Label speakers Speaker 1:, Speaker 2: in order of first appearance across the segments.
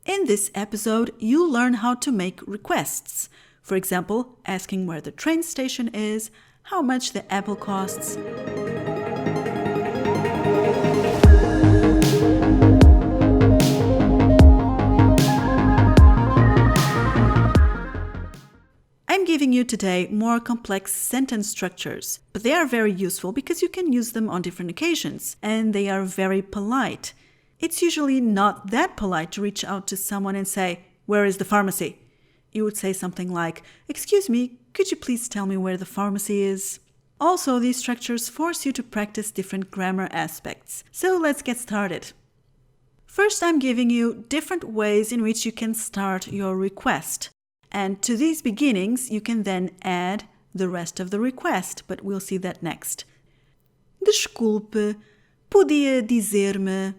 Speaker 1: In this episode, you'll learn how to make requests. For example, asking where the train station is, how much the apple costs. I'm giving you today more complex sentence structures, but they are very useful because you can use them on different occasions, and they are very polite. It's usually not that polite to reach out to someone and say, "Where is the pharmacy?" You would say something like, "Excuse me, could you please tell me where the pharmacy is?" Also, these structures force you to practice different grammar aspects. So let's get started. First, I'm giving you different ways in which you can start your request. And to these beginnings, you can then add the rest of the request, but we'll see that next. Desculpe, podia dizer-me...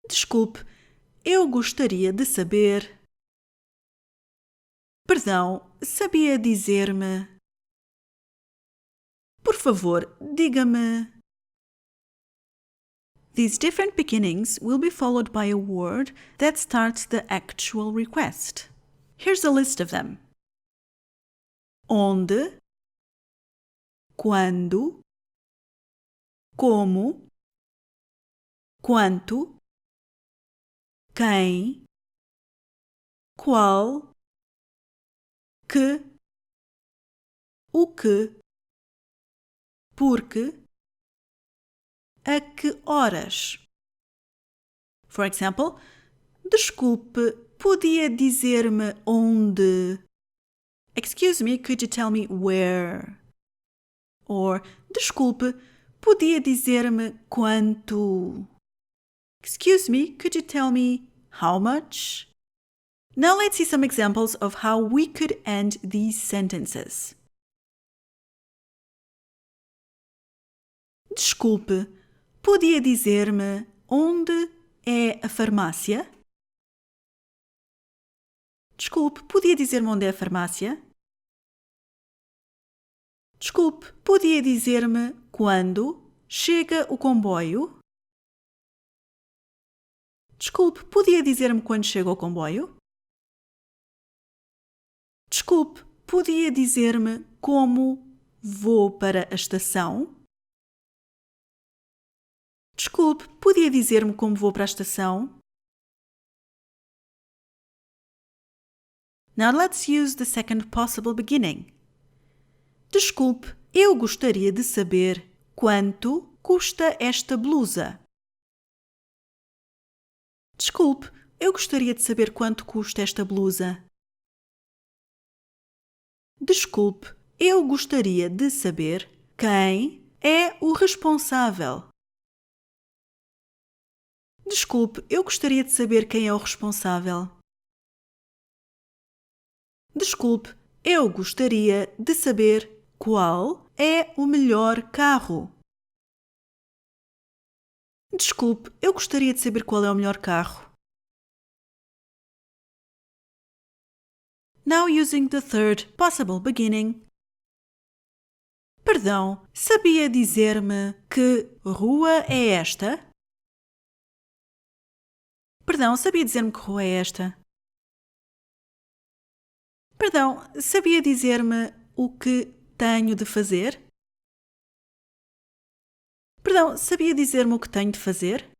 Speaker 1: Desculpe, eu gostaria de saber... Perdão, sabia dizer-me... Por favor, diga-me... These different beginnings will be followed by a word that starts the actual request. Here's a list of them. Onde, quando, como, quanto, quem, qual, que, o que, porque, a que horas. For example, desculpe, podia dizer-me onde? Excuse me, could you tell me where? Or, desculpe, podia dizer-me quanto? Excuse me, could you tell me how much? Now let's see some examples of how we could end these sentences. Desculpe, podia dizer-me onde é a farmácia? Desculpe, podia dizer-me onde é a farmácia? Desculpe, podia dizer-me quando chega o comboio? Desculpe, podia dizer-me quando chega o comboio? Desculpe, podia dizer-me como vou para a estação? Desculpe, podia dizer-me como vou para a estação? Now let's use the second possible beginning. Desculpe, eu gostaria de saber quanto custa esta blusa. Desculpe, eu gostaria de saber quanto custa esta blusa. Desculpe, eu gostaria de saber quem é o responsável. Desculpe, eu gostaria de saber quem é o responsável. Desculpe, eu gostaria de saber qual é o melhor carro. Desculpe, eu gostaria de saber qual é o melhor carro. Now using the third possible beginning. Perdão, sabia dizer-me que rua é esta? Perdão, sabia dizer-me que rua é esta? Perdão, sabia dizer-me o que tenho de fazer? Perdão, sabia dizer-me o que tenho de fazer?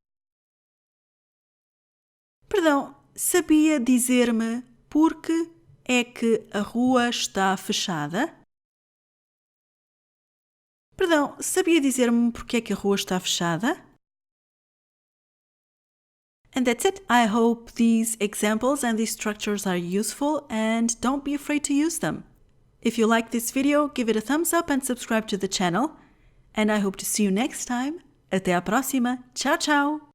Speaker 1: Perdão, sabia dizer-me por que é que a rua está fechada? Perdão, sabia dizer-me por que é que a rua está fechada? And that's it. I hope these examples and these structures are useful and don't be afraid to use them. If you like this video, give it a thumbs up and subscribe to the channel. And I hope to see you next time. Até à próxima. Tchau, tchau!